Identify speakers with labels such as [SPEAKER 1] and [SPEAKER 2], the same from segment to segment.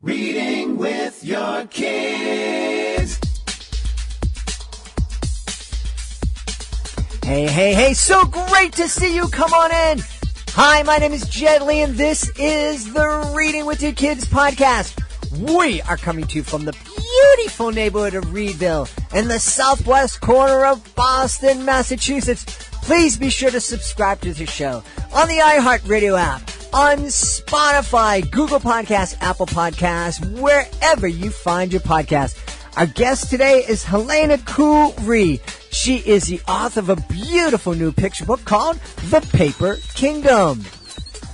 [SPEAKER 1] Reading with your kids.
[SPEAKER 2] Hey, so great to see you. Come on in. Hi, my name is Jed Lee, and this is the Reading with Your Kids podcast. We are coming to you from the beautiful neighborhood of Reedville in the southwest corner of Boston, Massachusetts. Please be sure to subscribe to the show on the iHeartRadio app, on Spotify, Google Podcasts, Apple Podcasts, wherever you find your podcast. Our guest today is Helena Ku Rhee. She is the author of a beautiful new picture book called The Paper Kingdom.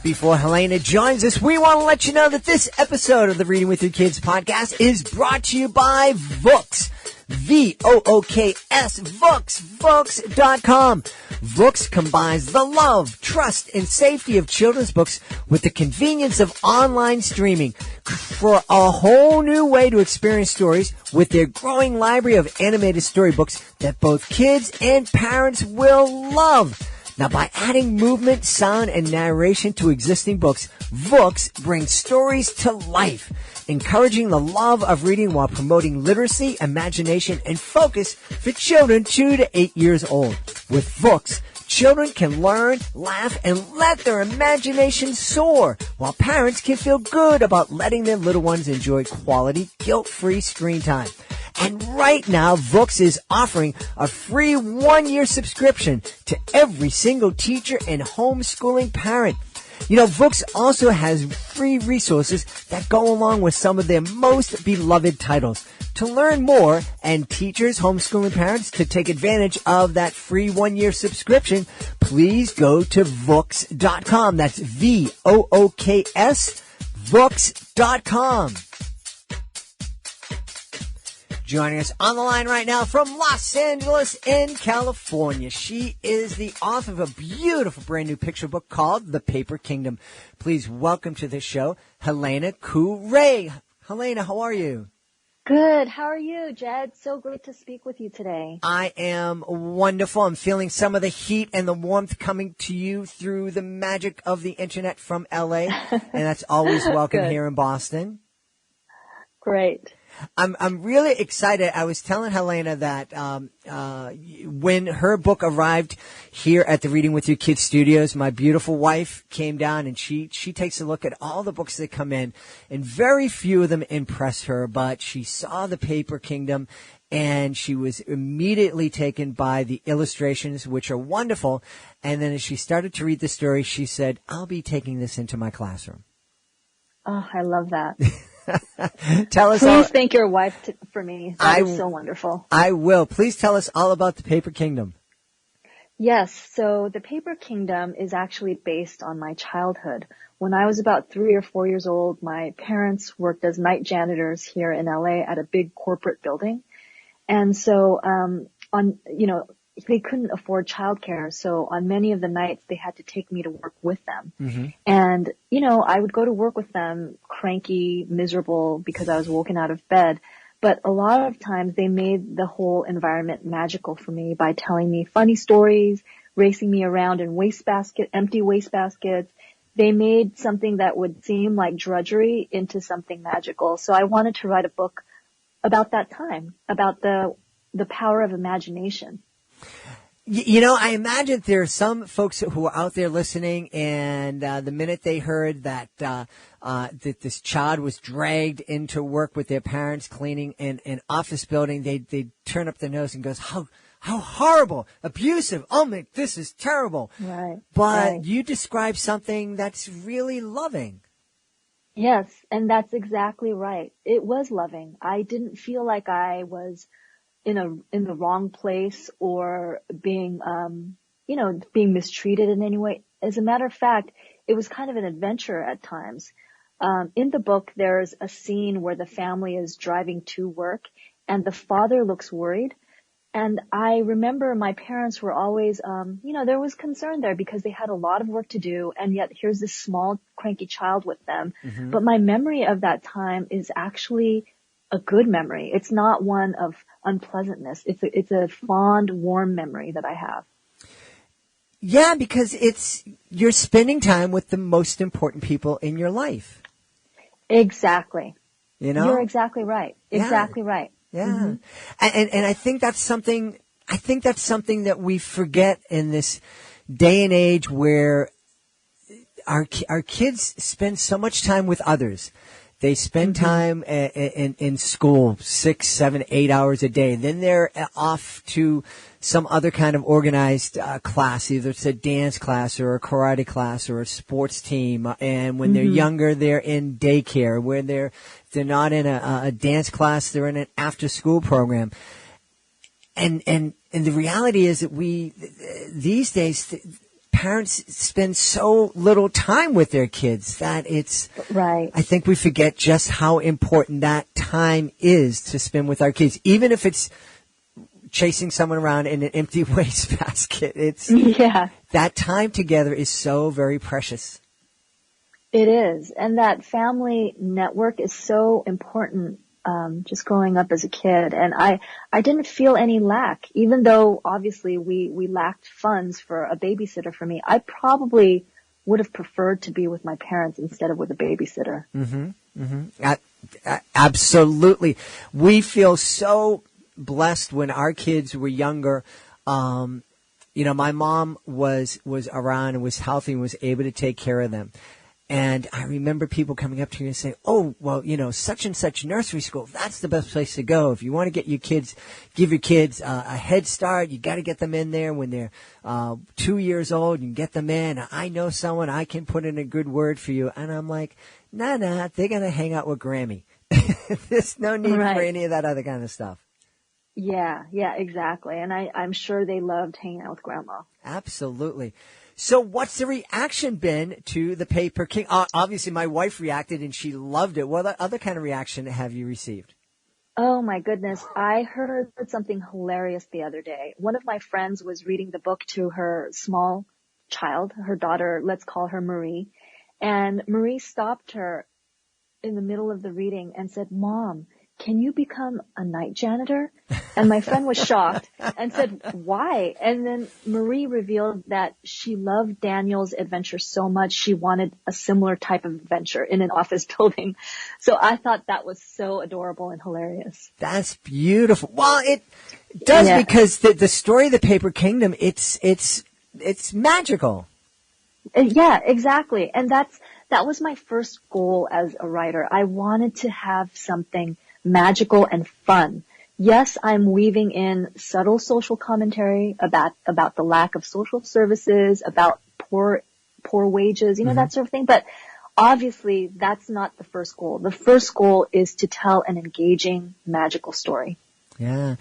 [SPEAKER 2] Before Helena joins us, we want to let you know that this episode of the Reading with Your Kids podcast is brought to you by Vooks. V-O-O-K-S, Vooks, Vooks.com. Vooks combines the love, trust, and safety of children's books with the convenience of online streaming for a whole new way to experience stories with their growing library of animated storybooks that both kids and parents will love. Now, by adding movement, sound, and narration to existing books, Vooks brings stories to life, encouraging the love of reading while promoting literacy, imagination, and focus for children 2 to 8 years old. With Vooks, children can learn, laugh, and let their imagination soar, while parents can feel good about letting their little ones enjoy quality, guilt-free screen time. And right now, Vooks is offering a free 1-year subscription to every single teacher and homeschooling parent. You know, Vooks also has free resources that go along with some of their most beloved titles. To learn more, and teachers, homeschooling parents, to take advantage of that free 1-year subscription, please go to Vooks.com. That's V-O-O-K-S, Vooks.com. Joining us on the line right now from Los Angeles in California. She is the author of a beautiful brand new picture book called The Paper Kingdom. Please welcome to the show, Helena Ku Rhee. Helena, how are you?
[SPEAKER 3] Good. How are you, Jed? So great to speak with you today.
[SPEAKER 2] I am wonderful. I'm feeling some of the heat and the warmth coming to you through the magic of the internet from LA. And that's always welcome here in Boston.
[SPEAKER 3] Great.
[SPEAKER 2] I'm really excited. I was telling Helena that when her book arrived here at the Reading with Your Kids studios, my beautiful wife came down and she takes a look at all the books that come in, and very few of them impress her, but she saw The Paper Kingdom and she was immediately taken by the illustrations, which are wonderful. And then as she started to read the story, she said, "I'll be taking this into my classroom."
[SPEAKER 3] Oh, I love that.
[SPEAKER 2] Tell us.
[SPEAKER 3] Please thank your wife for me. That is so wonderful.
[SPEAKER 2] I will. Please tell us all about The Paper Kingdom.
[SPEAKER 3] Yes. So The Paper Kingdom is actually based on my childhood. When I was about 3 or 4 years old, my parents worked as night janitors here in LA at a big corporate building. And so, they couldn't afford childcare, so on many of the nights they had to take me to work with them. Mm-hmm. And, I would go to work with them cranky, miserable because I was woken out of bed. But a lot of times they made the whole environment magical for me by telling me funny stories, racing me around in empty wastebaskets. They made something that would seem like drudgery into something magical. So I wanted to write a book about that time, about the power of imagination.
[SPEAKER 2] I imagine there are some folks who are out there listening, and the minute they heard that this child was dragged into work with their parents cleaning an office building, they turn up their nose and goes, how horrible, abusive, this is terrible.
[SPEAKER 3] Right.
[SPEAKER 2] But you describe something that's really loving.
[SPEAKER 3] Yes, and that's exactly right. It was loving. I didn't feel like I was in the wrong place or being mistreated in any way. As a matter of fact, it was kind of an adventure at times. In the book, there's a scene where the family is driving to work and the father looks worried. And I remember my parents were always, there was concern there because they had a lot of work to do. And yet here's this small, cranky child with them. Mm-hmm. But my memory of that time is actually a good memory. It's not one of unpleasantness. It's a fond, warm memory that I have.
[SPEAKER 2] Yeah, because you're spending time with the most important people in your life.
[SPEAKER 3] Exactly.
[SPEAKER 2] You know?
[SPEAKER 3] You're exactly right.
[SPEAKER 2] Yeah.
[SPEAKER 3] Exactly right.
[SPEAKER 2] Yeah.
[SPEAKER 3] Mm-hmm.
[SPEAKER 2] And I think that's something that we forget in this day and age where our kids spend so much time with others. They spend time in school 6, 7, 8 hours a day. Then they're off to some other kind of organized class, either it's a dance class or a karate class or a sports team. And when they're younger, they're in daycare. When they're not in a dance class, they're in an after school program. And the reality is that these days, parents spend so little time with their kids that it's
[SPEAKER 3] right.
[SPEAKER 2] I think we forget just how important that time is to spend with our kids, even if it's chasing someone around in an empty wastebasket. It's that time together is so very precious.
[SPEAKER 3] It is, and that family network is so important. Just growing up as a kid, and I didn't feel any lack, even though obviously we lacked funds for a babysitter for me. I probably would have preferred to be with my parents instead of with a babysitter.
[SPEAKER 2] Absolutely. We feel so blessed when our kids were younger. My mom was around and was healthy and was able to take care of them. And I remember people coming up to me and saying, oh, well, such and such nursery school, that's the best place to go. If you want to give your kids a head start, you got to get them in there when they're 2 years old. You can get them in. I know someone, I can put in a good word for you. And I'm like, nah, they're going to hang out with Grammy. There's no need for any of that other kind of stuff.
[SPEAKER 3] Yeah, exactly. And I'm sure they loved hanging out with Grandma.
[SPEAKER 2] Absolutely. So what's the reaction been to the Paper King? Obviously, my wife reacted and she loved it. What other kind of reaction have you received?
[SPEAKER 3] Oh, my goodness. I heard something hilarious the other day. One of my friends was reading the book to her small child, her daughter, let's call her Marie. And Marie stopped her in the middle of the reading and said, Mom, can you become a night janitor? And my friend was shocked and said, why? And then Marie revealed that she loved Daniel's adventure so much she wanted a similar type of adventure in an office building. So I thought that was so adorable and hilarious.
[SPEAKER 2] That's beautiful. Well, it does because the story of the Paper Kingdom, it's magical.
[SPEAKER 3] Yeah, exactly. And that was my first goal as a writer. I wanted to have something magical and fun. Yes, I'm weaving in subtle social commentary about the lack of social services, about poor wages, that sort of thing. But obviously, that's not the first goal. The first goal is to tell an engaging, magical story.
[SPEAKER 2] Yeah.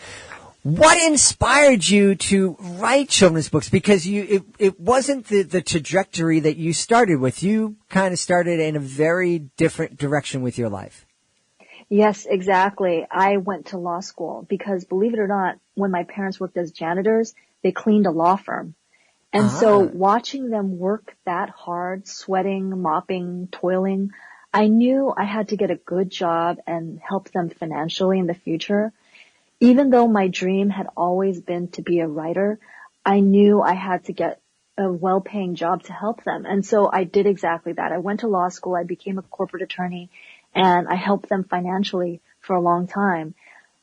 [SPEAKER 2] What inspired you to write children's books? Because it wasn't the trajectory that you started with. You kind of started in a very different direction with your life.
[SPEAKER 3] Yes, exactly. I went to law school because, believe it or not, when my parents worked as janitors, they cleaned a law firm. And so watching them work that hard, sweating, mopping, toiling, I knew I had to get a good job and help them financially in the future. Even though my dream had always been to be a writer, I knew I had to get a well-paying job to help them. And so I did exactly that. I went to law school. I became a corporate attorney. And I helped them financially for a long time.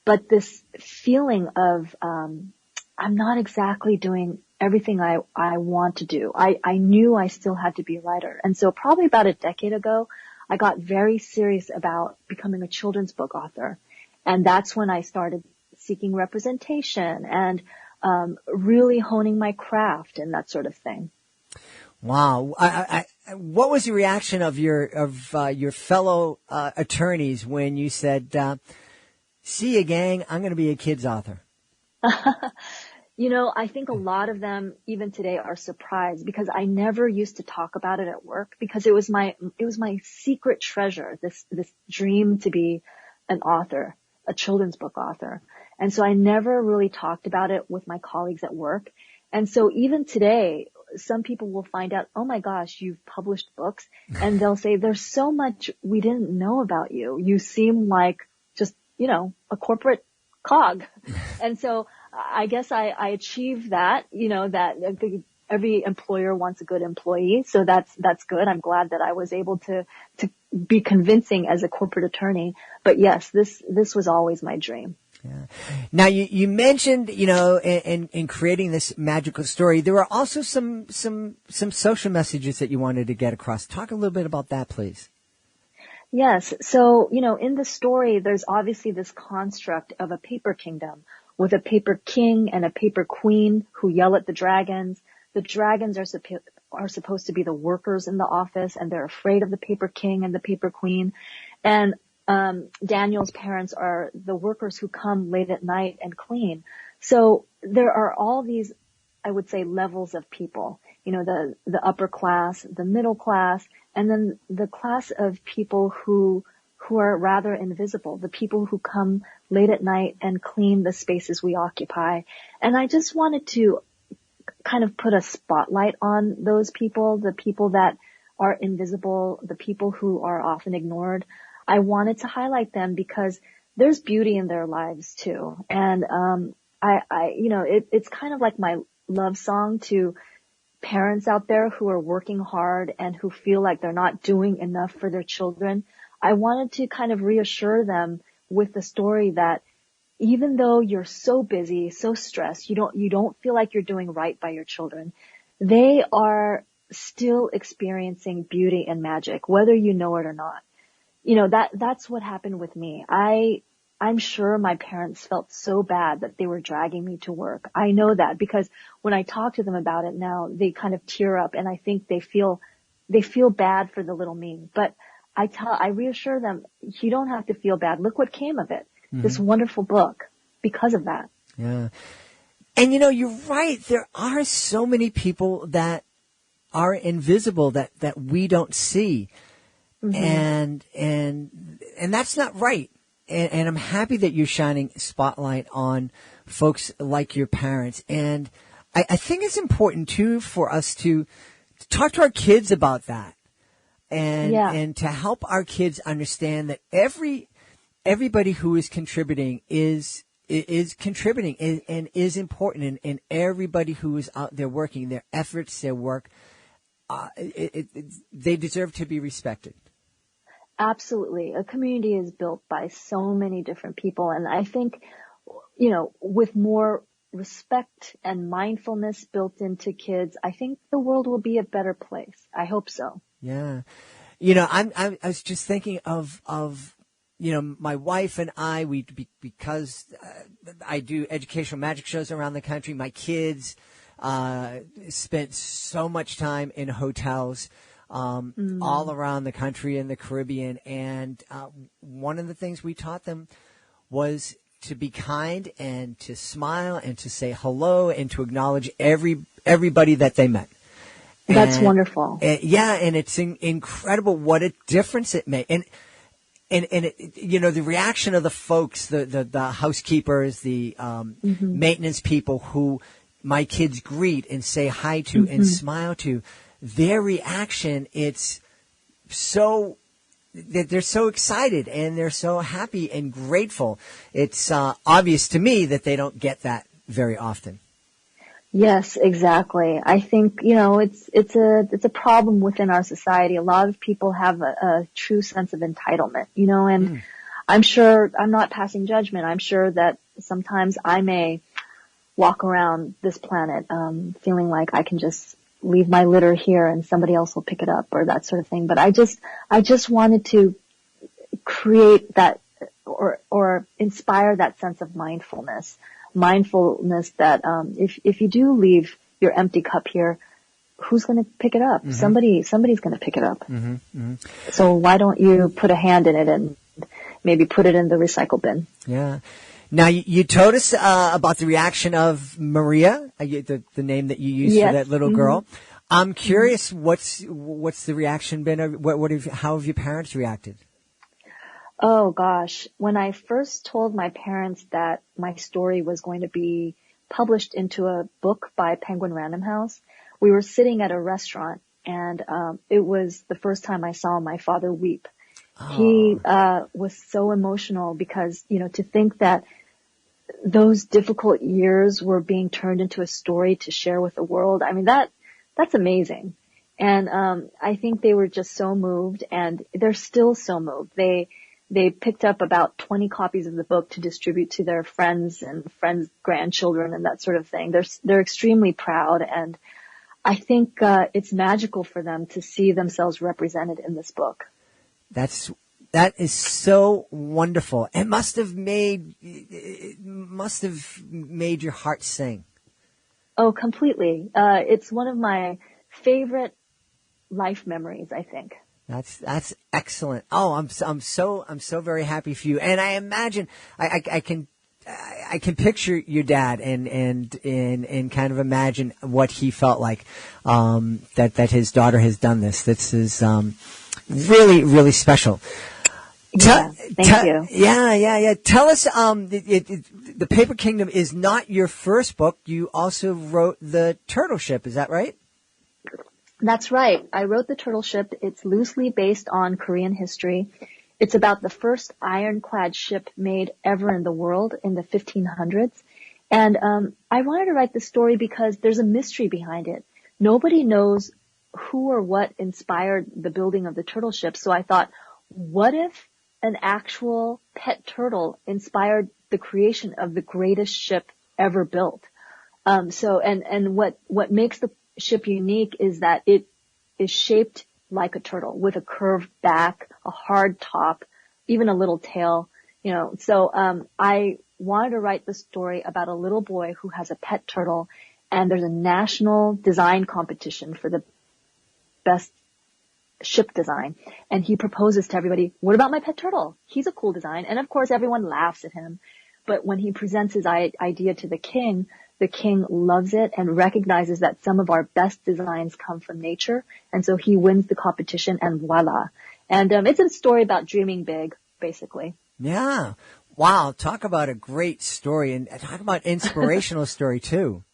[SPEAKER 3] But this feeling of, I'm not exactly doing everything I want to do. I knew I still had to be a writer. And so probably about a decade ago, I got very serious about becoming a children's book author. And that's when I started seeking representation and, really honing my craft and that sort of thing.
[SPEAKER 2] Wow. What was the reaction of your fellow attorneys when you said, see ya, gang, I'm going to be a kid's author?
[SPEAKER 3] I think a lot of them, even today, are surprised because I never used to talk about it at work because it was my secret treasure, this dream to be an author, a children's book author. And so I never really talked about it with my colleagues at work. And so even today, some people will find out, oh my gosh, you've published books, and they'll say, there's so much we didn't know about you. You seem like just, a corporate cog. And so I guess I achieved that, every employer wants a good employee. So that's good. I'm glad that I was able to be convincing as a corporate attorney. But yes, this was always my dream.
[SPEAKER 2] Yeah. Now you mentioned, in creating this magical story, there were also some social messages that you wanted to get across. Talk a little bit about that, please.
[SPEAKER 3] Yes. So, in the story, there's obviously this construct of a paper kingdom with a paper king and a paper queen who yell at the dragons. The dragons are supposed to be the workers in the office, and they're afraid of the paper king and the paper queen. And Daniel's parents are the workers who come late at night and clean. So there are all these, I would say, levels of people, the upper class, the middle class, and then the class of people who are rather invisible, the people who come late at night and clean the spaces we occupy. And I just wanted to kind of put a spotlight on those people, the people that are invisible, the people who are often ignored. I wanted to highlight them because there's beauty in their lives too. And, it's kind of like my love song to parents out there who are working hard and who feel like they're not doing enough for their children. I wanted to kind of reassure them with the story that even though you're so busy, so stressed, you don't feel like you're doing right by your children, they are still experiencing beauty and magic, whether you know it or not. That's what happened with me. I'm sure my parents felt so bad that they were dragging me to work. I know that because when I talk to them about it now, they kind of tear up, and I think they feel bad for the little me. But I reassure them, you don't have to feel bad. Look what came of it. Mm-hmm. This wonderful book because of that.
[SPEAKER 2] Yeah. And you're right. There are so many people that are invisible that we don't see. Mm-hmm. And that's not right. And I'm happy that you're shining a spotlight on folks like your parents. And I think it's important too for us to talk to our kids about that. And to help our kids understand that everybody who is contributing is contributing and is important, and everybody who is out there working, their efforts, their work, they deserve to be respected.
[SPEAKER 3] Absolutely. A community is built by so many different people. And I think, with more respect and mindfulness built into kids, I think the world will be a better place. I hope so.
[SPEAKER 2] Yeah. I was just thinking of my wife and I, because I do educational magic shows around the country, my kids, spent so much time in hotels, all around the country and the Caribbean. And one of the things we taught them was to be kind and to smile and to say hello and to acknowledge everybody that they met.
[SPEAKER 3] That's wonderful.
[SPEAKER 2] And it's incredible what a difference it made. And the reaction of the folks, the housekeepers, the maintenance people who my kids greet and say hi to and smile to, their reaction, it's so, they're so excited and they're so happy and grateful. It's obvious to me that they don't get that very often.
[SPEAKER 3] Yes, exactly. I think, it's a problem within our society. A lot of people have a true sense of entitlement, and I'm sure, I'm not passing judgment. I'm sure that sometimes I may walk around this planet, feeling like I can just leave my litter here and somebody else will pick it up or that sort of thing. But I just wanted to create that or inspire that sense of mindfulness that, if you do leave your empty cup here, who's going to pick it up? Somebody's going to pick it up. So why don't you put a hand in it and maybe put it in the recycle bin?
[SPEAKER 2] Yeah. Now, you told us about the reaction of Maria, the name that you used for that little girl. I'm curious, what's the reaction been? How have your parents reacted?
[SPEAKER 3] Oh gosh, when I first told my parents that my story was going to be published into a book by Penguin Random House, we were sitting at a restaurant, and it was the first time I saw my father weep. Oh. He was so emotional because, to think that those difficult years were being turned into a story to share with the world. I mean, That's amazing. And I think they were just so moved, and they're still so moved. They picked up about 20 copies of the book to distribute to their friends and friends' grandchildren and that sort of thing. They're extremely proud, and I think it's magical for them to see themselves represented in this book.
[SPEAKER 2] That is so wonderful. It must have made your heart sing.
[SPEAKER 3] Oh, completely. It's one of my favorite life memories, I think.
[SPEAKER 2] That's excellent. Oh, I'm so very happy for you. And I imagine I can picture your dad and kind of imagine what he felt like that his daughter has done this. This is really, really special.
[SPEAKER 3] Thank you.
[SPEAKER 2] Yeah. Tell us, The Paper Kingdom is not your first book. You also wrote The Turtle Ship. Is that right?
[SPEAKER 3] That's right. I wrote The Turtle Ship. It's loosely based on Korean history. It's about the first ironclad ship made ever in the world in the 1500s. And I wanted to write the story because there's a mystery behind it. Nobody knows who or what inspired the building of the turtle ship. So I thought, what if an actual pet turtle inspired the creation of the greatest ship ever built? And what makes the ship unique is that it is shaped like a turtle with a curved back, a hard top, even a little tail, So, I wanted to write the story about a little boy who has a pet turtle, and there's a national design competition for the best ship design. And he proposes to everybody, what about my pet turtle? He's a cool design. And of course, everyone laughs at him. But when he presents his idea to the king loves it and recognizes that some of our best designs come from nature. And so he wins the competition, and voila. And it's a story about dreaming big, basically.
[SPEAKER 2] Yeah. Wow. Talk about a great story, and talk about inspirational story too.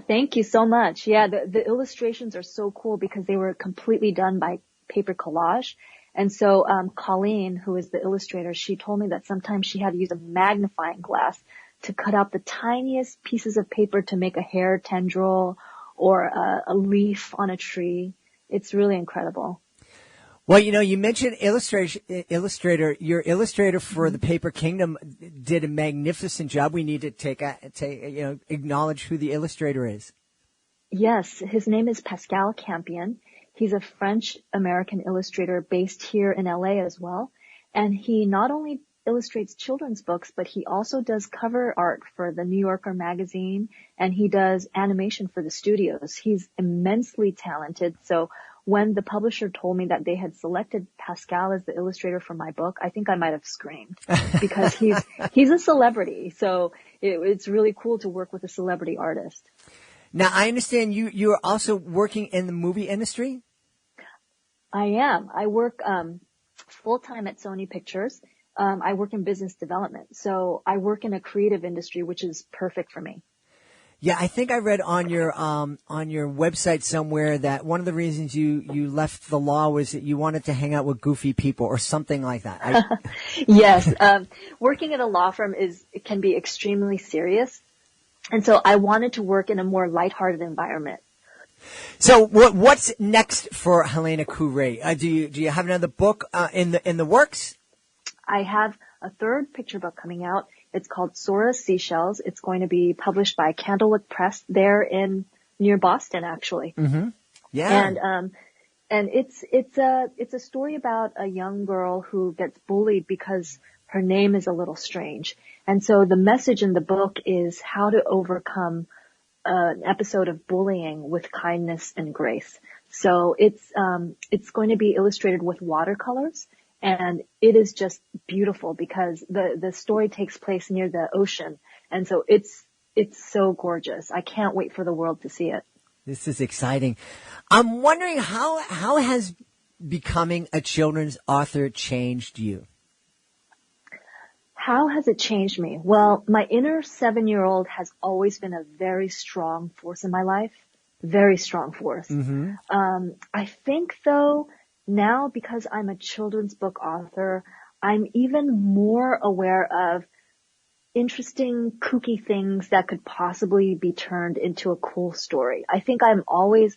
[SPEAKER 3] Thank you so much. Yeah, the illustrations are so cool because they were completely done by paper collage. And so Colleen, who is the illustrator, she told me that sometimes she had to use a magnifying glass to cut out the tiniest pieces of paper to make a hair tendril or a leaf on a tree. It's really incredible.
[SPEAKER 2] Well, you mentioned illustrator. Your illustrator for The Paper Kingdom did a magnificent job. We need to acknowledge who the illustrator is.
[SPEAKER 3] Yes, his name is Pascal Campion. He's a French-American illustrator based here in LA as well. And he not only illustrates children's books, but he also does cover art for the New Yorker magazine, and he does animation for the studios. He's immensely talented. So when the publisher told me that they had selected Pascal as the illustrator for my book, I think I might have screamed because he's a celebrity. So it's really cool to work with a celebrity artist.
[SPEAKER 2] Now, I understand you are also working in the movie industry?
[SPEAKER 3] I am. I work full-time at Sony Pictures. I work in business development. So I work in a creative industry, which is perfect for me.
[SPEAKER 2] Yeah, I think I read on your website somewhere that one of the reasons you left the law was that you wanted to hang out with goofy people or something like that.
[SPEAKER 3] Yes. Working at a law firm can be extremely serious. And so I wanted to work in a more lighthearted environment.
[SPEAKER 2] So what's next for Helena Ku Rhee? Do you have another book in the works?
[SPEAKER 3] I have a third picture book coming out. It's called Soras Seashells. It's going to be published by Candlewood Press there near Boston, actually.
[SPEAKER 2] Mm-hmm. Yeah.
[SPEAKER 3] And it's a story about a young girl who gets bullied because her name is a little strange. And so the message in the book is how to overcome an episode of bullying with kindness and grace. So it's going to be illustrated with watercolors, and it is just beautiful because the story takes place near the ocean. And so it's so gorgeous. I can't wait for the world to see it.
[SPEAKER 2] This is exciting. I'm wondering how has becoming a children's author changed you?
[SPEAKER 3] How has it changed me? Well, my inner 7-year-old has always been a very strong force in my life. Very strong force.
[SPEAKER 2] Mm-hmm.
[SPEAKER 3] I think though, now because I'm a children's book author, I'm even more aware of interesting, kooky things that could possibly be turned into a cool story. I think I've always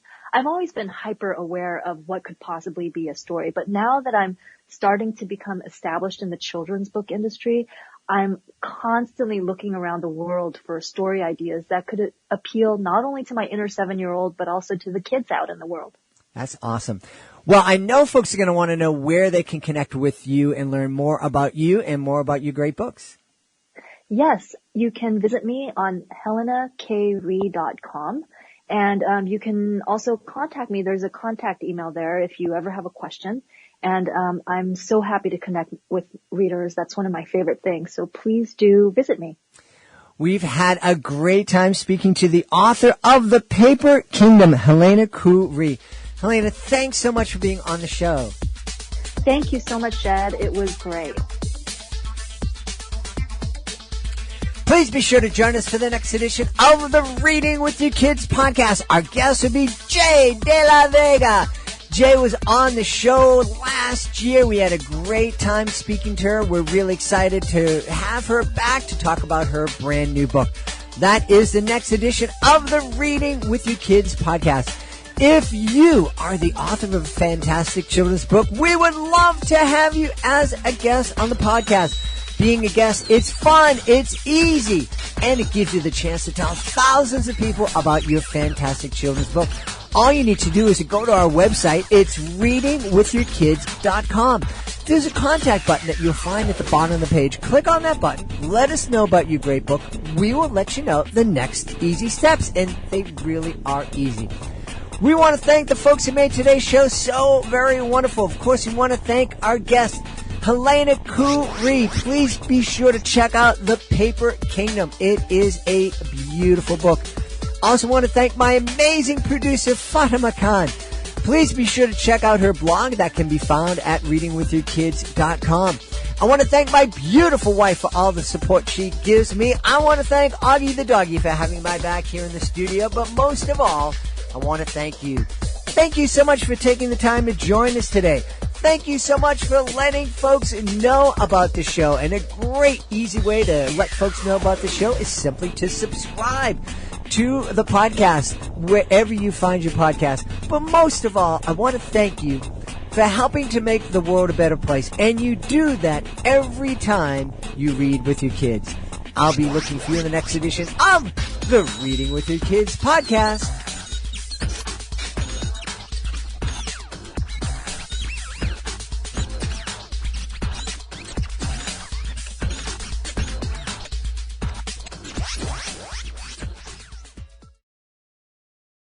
[SPEAKER 3] been hyper aware of what could possibly be a story, but now that I'm starting to become established in the children's book industry, I'm constantly looking around the world for story ideas that could appeal not only to my inner 7-year-old, but also to the kids out in the world.
[SPEAKER 2] That's awesome. Well, I know folks are going to want to know where they can connect with you and learn more about you and more about your great books.
[SPEAKER 3] Yes, you can visit me on helenakrhee.com. And you can also contact me. There's a contact email there if you ever have a question. And I'm so happy to connect with readers. That's one of my favorite things. So please do visit me.
[SPEAKER 2] We've had a great time speaking to the author of The Paper Kingdom, Helena Ku Rhee. Helena, thanks so much for being on the show.
[SPEAKER 3] Thank you so much, Jed. It was great.
[SPEAKER 2] Please be sure to join us for the next edition of the Reading with Your Kids podcast. Our guest will be Jay De La Vega. Jay was on the show last year. We had a great time speaking to her. We're really excited to have her back to talk about her brand new book. That is the next edition of the Reading with Your Kids podcast. If you are the author of a fantastic children's book, we would love to have you as a guest on the podcast. Being a guest, it's fun, it's easy, and it gives you the chance to tell thousands of people about your fantastic children's book. All you need to do is to go to our website. It's readingwithyourkids.com. There's a contact button that you'll find at the bottom of the page. Click on that button. Let us know about your great book. We will let you know the next easy steps, and they really are easy. We want to thank the folks who made today's show so very wonderful. Of course, we want to thank our guest, Helena Ku Rhee. Please be sure to check out The Paper Kingdom. It is a beautiful book. Also want to thank my amazing producer, Fatima Khan. Please be sure to check out her blog that can be found at readingwithyourkids.com. I want to thank my beautiful wife for all the support she gives me. I want to thank Augie the doggy for having my back here in the studio. But most of all, I want to thank you. Thank you so much for taking the time to join us today. Thank you so much for letting folks know about the show. And a great, easy way to let folks know about the show is simply to subscribe to the podcast wherever you find your podcast. But most of all, I want to thank you for helping to make the world a better place. And you do that every time you read with your kids. I'll be looking for you in the next edition of the Reading with Your Kids podcast.